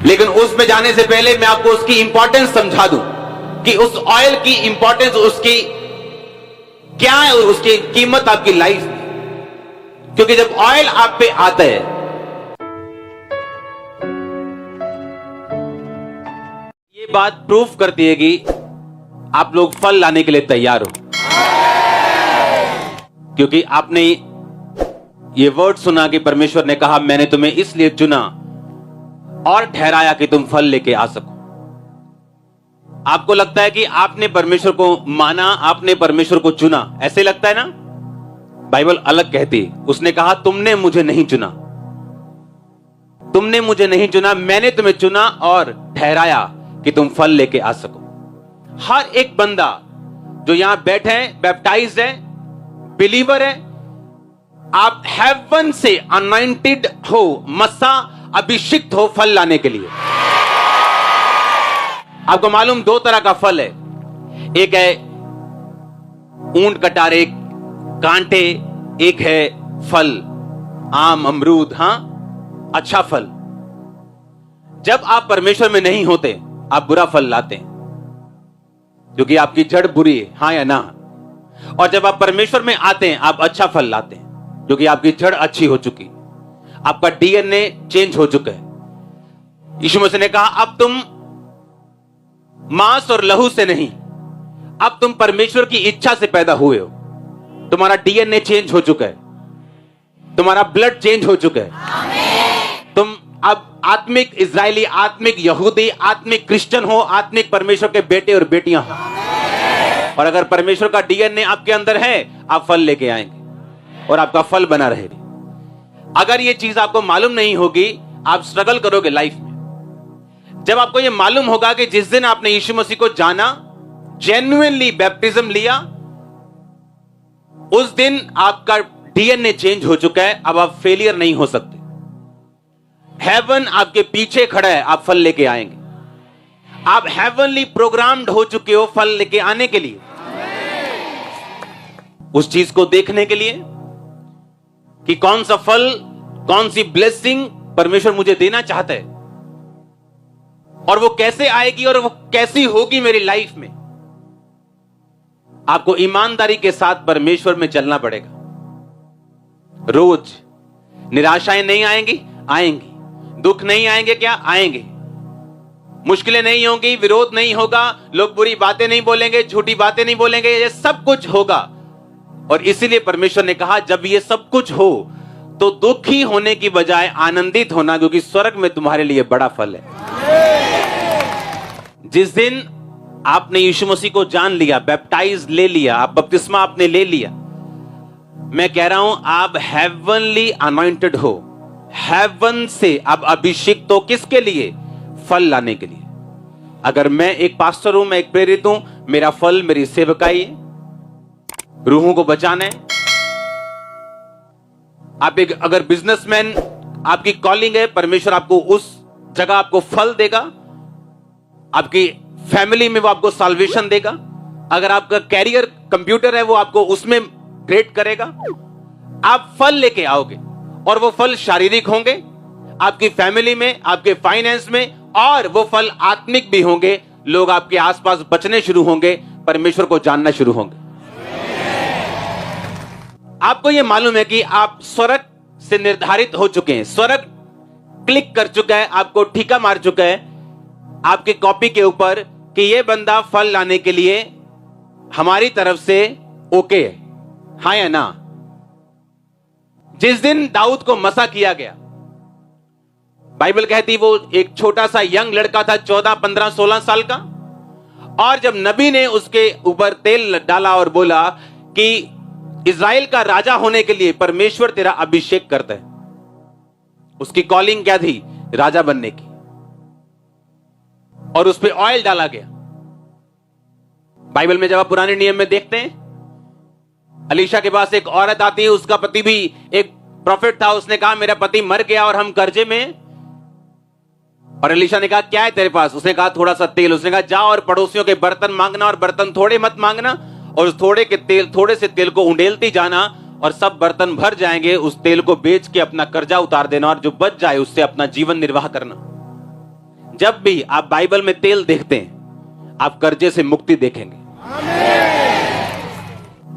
लेकिन उसमें जाने से पहले मैं आपको उसकी इंपॉर्टेंस समझा दूं कि उस ऑयल की इंपॉर्टेंस, उसकी क्या है, उसकी कीमत आपकी लाइफ में। क्योंकि जब ऑयल आप पे आता है, ये बात प्रूफ करती है कि आप लोग फल लाने के लिए तैयार हो। क्योंकि आपने ये वर्ड सुना कि परमेश्वर ने कहा मैंने तुम्हें इसलिए चुना और ठहराया कि तुम फल लेके आ सको। आपको लगता है कि आपने परमेश्वर को माना, आपने परमेश्वर को चुना, ऐसे लगता है ना? बाइबल अलग कहती है, उसने कहा तुमने मुझे नहीं चुना, तुमने मुझे नहीं चुना, मैंने तुम्हें चुना और ठहराया कि तुम फल लेके आ सको। हर एक बंदा जो यहां बैठे हैं, बैप्टाइज्ड है, बिलीवर है, आप हेवन से अनॉइंटेड हो, मसा अभिषिक्त हो फल लाने के लिए। आपको मालूम दो तरह का फल है, एक है ऊंट कटारे कांटे, एक है फल आम अमरूद, हां अच्छा फल। जब आप परमेश्वर में नहीं होते आप बुरा फल लाते हैं क्योंकि आपकी जड़ बुरी है, हां या ना? और जब आप परमेश्वर में आते हैं आप अच्छा फल लाते हैं क्योंकि आपकी जड़ अच्छी हो चुकी, आपका डीएनए चेंज हो चुका है। यीशु मसीह ने कहा अब तुम मांस और लहू से नहीं, अब तुम परमेश्वर की इच्छा से पैदा हुए हो। तुम्हारा डीएनए चेंज हो चुका है, तुम्हारा ब्लड चेंज हो चुका है। तुम अब आत्मिक इजरायली, आत्मिक यहूदी, आत्मिक क्रिश्चियन हो, आत्मिक परमेश्वर के बेटे और बेटियां हो। और अगर परमेश्वर का डीएनए आपके अंदर है आप फल लेके आएंगे और आपका फल बना रहेगा। अगर ये चीज आपको मालूम नहीं होगी आप स्ट्रगल करोगे लाइफ में। जब आपको ये मालूम होगा कि जिस दिन आपने यीशु मसीह को जाना, जेन्युइनली बैप्टिज्म लिया, उस दिन आपका डीएनए चेंज हो चुका है। अब आप फेलियर नहीं हो सकते। हेवन आपके पीछे खड़ा है, आप फल लेके आएंगे। आप हेवनली प्रोग्राम्ड हो चुके हो फल लेके आने के लिए, उस चीज को देखने के लिए कि कौन सा फल, कौन सी ब्लेसिंग परमेश्वर मुझे देना चाहता है और वो कैसे आएगी और वो कैसी होगी मेरी लाइफ में। आपको ईमानदारी के साथ परमेश्वर में चलना पड़ेगा। रोज निराशाएं नहीं आएंगी, आएंगी। दुख नहीं आएंगे क्या? आएंगे। मुश्किलें नहीं होंगी, विरोध नहीं होगा, लोग बुरी बातें नहीं बोलेंगे, झूठी बातें नहीं बोलेंगे, ये सब कुछ होगा। और इसीलिए परमेश्वर ने कहा जब ये सब कुछ हो तो दुखी होने की बजाय आनंदित होना, क्योंकि स्वर्ग में तुम्हारे लिए बड़ा फल है। जिस दिन आपने यीशु मसीह को जान लिया, बैप्टाइज ले लिया, आप बपतिस्मा आपने ले लिया, मैं कह रहा हूं आप हेवनली अनॉइंटेड हो, हेवन से अब अभिषिक्त हो। किसके लिए? फल लाने के लिए। अगर मैं एक पास्टर हूं, मैं एक प्रेरित हूं, मेरा फल मेरी सेवकाई है, रूहों को बचाना है। आप एक अगर बिजनेसमैन, आपकी कॉलिंग है, परमेश्वर आपको उस जगह आपको फल देगा, आपकी फैमिली में वो आपको साल्वेशन देगा। अगर आपका कैरियर कंप्यूटर है वो आपको उसमें ग्रेड करेगा। आप फल लेके आओगे और वो फल शारीरिक होंगे आपकी फैमिली में, आपके फाइनेंस में, और वो फल आत्मिक भी होंगे। लोग आपके आसपास बचने शुरू होंगे, परमेश्वर को जानना शुरू होंगे। आपको यह मालूम है कि आप स्वर्ग से निर्धारित हो चुके हैं, स्वर्ग क्लिक कर चुका है, आपको ठीका मार चुका है आपकी कॉपी के ऊपर कि यह बंदा फल लाने के लिए हमारी तरफ से ओके है, हां या ना? जिस दिन दाऊद को मसा किया गया, बाइबल कहती वो एक छोटा सा यंग लड़का था, 14, 15, 16 साल का, और जब नबी ने उसके ऊपर तेल डाला और बोला कि इज़राइल का राजा होने के लिए परमेश्वर तेरा अभिषेक करता है, उसकी कॉलिंग क्या थी? राजा बनने की, और उस पर ऑयल डाला गया। बाइबल में जब आप पुराने नियम में देखते हैं, अलीशा के पास एक औरत आती है, उसका पति भी एक प्रॉफिट था, उसने कहा मेरा पति मर गया और हम कर्जे में हैं। और अलीशा ने कहा क्या है तेरे पास? उसने कहा थोड़ा सा तेल। उसने कहा जाओ और पड़ोसियों के बर्तन मांगना, और बर्तन थोड़े मत मांगना, और उस थोड़े से तेल को उंडेलती जाना, और सब बर्तन भर जाएंगे। उस तेल को बेच के अपना कर्जा उतार देना, और जो बच जाए उससे अपना जीवन निर्वाह करना। जब भी आप बाइबल में तेल देखते हैं, आप कर्जे से मुक्ति देखेंगे।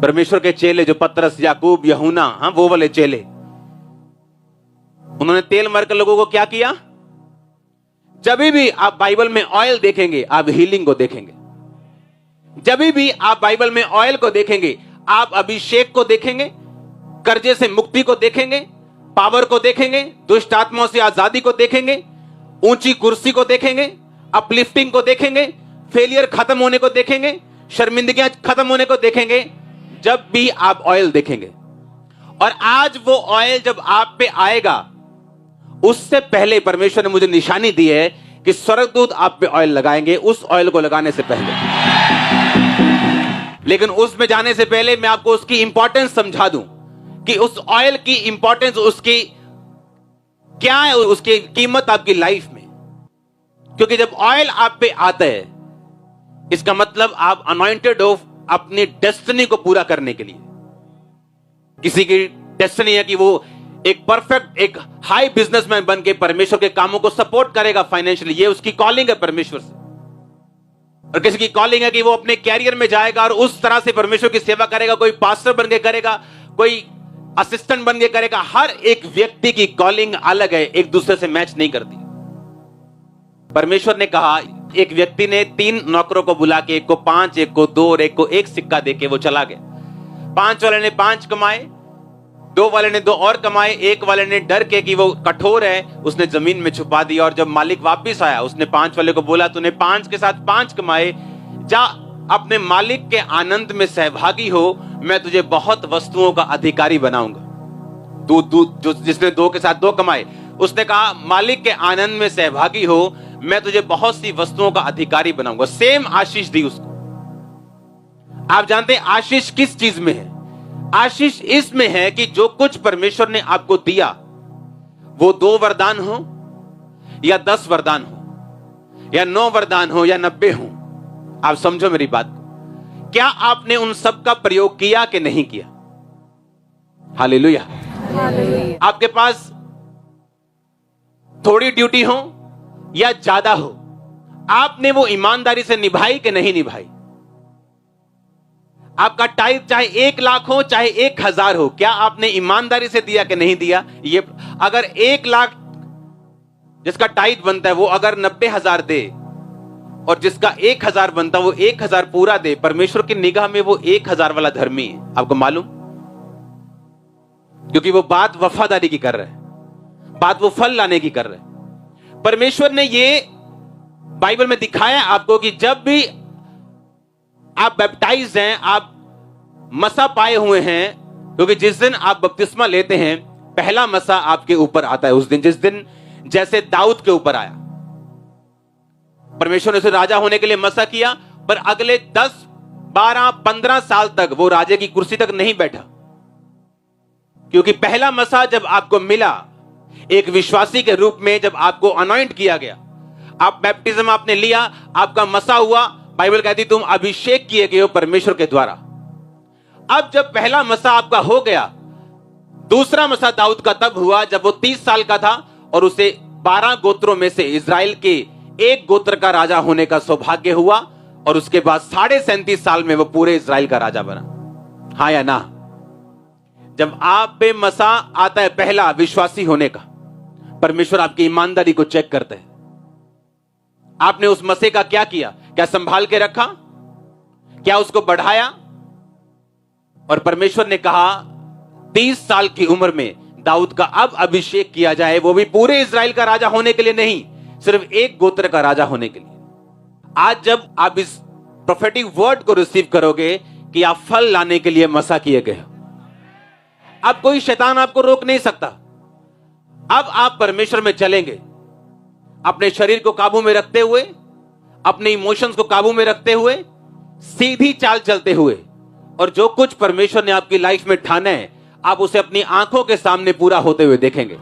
परमेश्वर के चेले जो पतरस, याकूब, यूहन्ना, हाँ वो वाले चेले, उन्होंने तेल मारकर लोगों को क्या किया? जब भी आप बाइबल में ऑयल देखेंगे, आप हीलिंग को देखेंगे। जब भी आप बाइबल में ऑयल को देखेंगे, आप अभिषेक को देखेंगे, कर्जे से मुक्ति को देखेंगे, पावर को देखेंगे, दुष्ट आत्माओं से आजादी को देखेंगे, ऊंची कुर्सी को देखेंगे, अपलिफ्टिंग को देखेंगे, फेलियर खत्म होने को देखेंगे, शर्मिंदगियां खत्म होने को देखेंगे, जब भी आप ऑयल देखेंगे। और आज वो ऑयल जब आप पे आएगा, उससे पहले परमेश्वर ने मुझे निशानी दी है कि स्वर्गदूत आप पे ऑयल लगाएंगे, उस ऑयल को लगाने से पहले। लेकिन उसमें जाने से पहले मैं आपको उसकी इंपॉर्टेंस समझा दूं कि उस ऑयल की इंपॉर्टेंस, उसकी क्या है, उसकी कीमत आपकी लाइफ में। क्योंकि जब ऑयल आप पे आता है, इसका मतलब आप अनॉइंटेड हो अपनी डेस्टिनी को पूरा करने के लिए। किसी की डेस्टिनी है कि वो एक परफेक्ट, एक हाई बिजनेसमैन बन के परमेश्वर के कामों को सपोर्ट करेगा फाइनेंशियली, ये उसकी कॉलिंग है परमेश्वर से। और किसी की कॉलिंग है कि वो अपने कैरियर में जाएगा और उस तरह से परमेश्वर की सेवा करेगा, कोई पास्टर बन के करेगा, कोई असिस्टेंट बन के करेगा। हर एक व्यक्ति की कॉलिंग अलग है, एक दूसरे से मैच नहीं करती। परमेश्वर ने कहा, एक व्यक्ति ने 3 नौकरों को बुला के, एक को 5, एक को 2 और एक को 1 सिक्का देके वो चला गया। 5 वाले ने 5 कमाए, 2 वाले ने 2 और कमाए, 1 वाले ने डर के कि वो कठोर है, उसने जमीन में छुपा दिया। और जब मालिक वापस आया, उसने 5 वाले को बोला, तूने 5 के साथ 5 कमाए, जा अपने मालिक के आनंद में सहभागी हो, मैं तुझे बहुत वस्तुओं का अधिकारी बनाऊंगा। तू जिसने 2 के साथ 2 कमाए, उसने कहा मालिक के आनंद में सहभागी हो, मैं तुझे बहुत सी वस्तुओं का अधिकारी बनाऊंगा। सेम आशीष दी उसको। आप जानते हैं आशीष किस चीज में है? आशीष इसमें है कि जो कुछ परमेश्वर ने आपको दिया, वो 2 वरदान हो या 10 वरदान हो या 9 वरदान हो या 90 हो, आप समझो मेरी बात को। क्या आपने उन सब का प्रयोग किया कि नहीं किया? हालेलुया। आपके पास थोड़ी ड्यूटी हो या ज्यादा हो, आपने वो ईमानदारी से निभाई कि नहीं निभाई? आपका टाइप चाहे 1 लाख हो चाहे 1000 हो, क्या आपने ईमानदारी से दिया कि नहीं दिया? ये अगर 1 लाख जिसका टाइप बनता है वो अगर 90,000 दे और जिसका 1000 बनता वो 1000 पूरा दे, परमेश्वर की निगाह में वो 1000 वाला धर्मी है। आपको मालूम? क्योंकि वो बात वफादारी की कर रहा है, बात वो फल लाने की कर रहा है। परमेश्वर ने ये बाइबल में दिखाया आपको कि जब भी आप बैप्टाइज हैं, आप मसा पाए हुए हैं, क्योंकि जिस दिन आप बपतिस्मा लेते हैं, पहला मसा आपके ऊपर आता है उस दिन, जिस दिन जैसे दाऊद के ऊपर आया। परमेश्वर ने उसे राजा होने के लिए मसा किया, पर अगले 10, 12, 15 साल तक वो राजे की कुर्सी तक नहीं बैठा। क्योंकि पहला मसा जब आपको मिला, एक विश्वासी के रूप में जब आपको अनॉइंट किया गया, आप बैप्टिज्म आपने लिया, आपका मसा हुआ, बाइबल कहती तुम अभिषेक किए गए हो परमेश्वर के द्वारा। अब जब पहला मसा आपका हो गया, दूसरा मसा दाऊद का तब हुआ जब वो 30 साल का था और उसे 12 गोत्रों में से इजराइल के एक गोत्र का राजा होने का सौभाग्य हुआ। और उसके बाद 37.5 साल में वो पूरे इजराइल का राजा बना। हाँ या ना? जब आप पे मसा आता है पहला विश्वासी होने का, परमेश्वर आपकी ईमानदारी को चेक करता है। आपने उस मसे का क्या किया? क्या संभाल के रखा? क्या उसको बढ़ाया? और परमेश्वर ने कहा 30 साल की उम्र में दाऊद का अब अभिषेक किया जाए, वो भी पूरे इजराइल का राजा होने के लिए नहीं, सिर्फ एक गोत्र का राजा होने के लिए। आज जब आप इस प्रोफेटिक वर्ड को रिसीव करोगे कि आप फल लाने के लिए मसा किए गए, अब कोई शैतान आपको रोक नहीं सकता। अब आप परमेश्वर में चलेंगे, अपने शरीर को काबू में रखते हुए, अपने इमोशंस को काबू में रखते हुए, सीधी चाल चलते हुए, और जो कुछ परमेश्वर ने आपकी लाइफ में ठाना है, आप उसे अपनी आंखों के सामने पूरा होते हुए देखेंगे।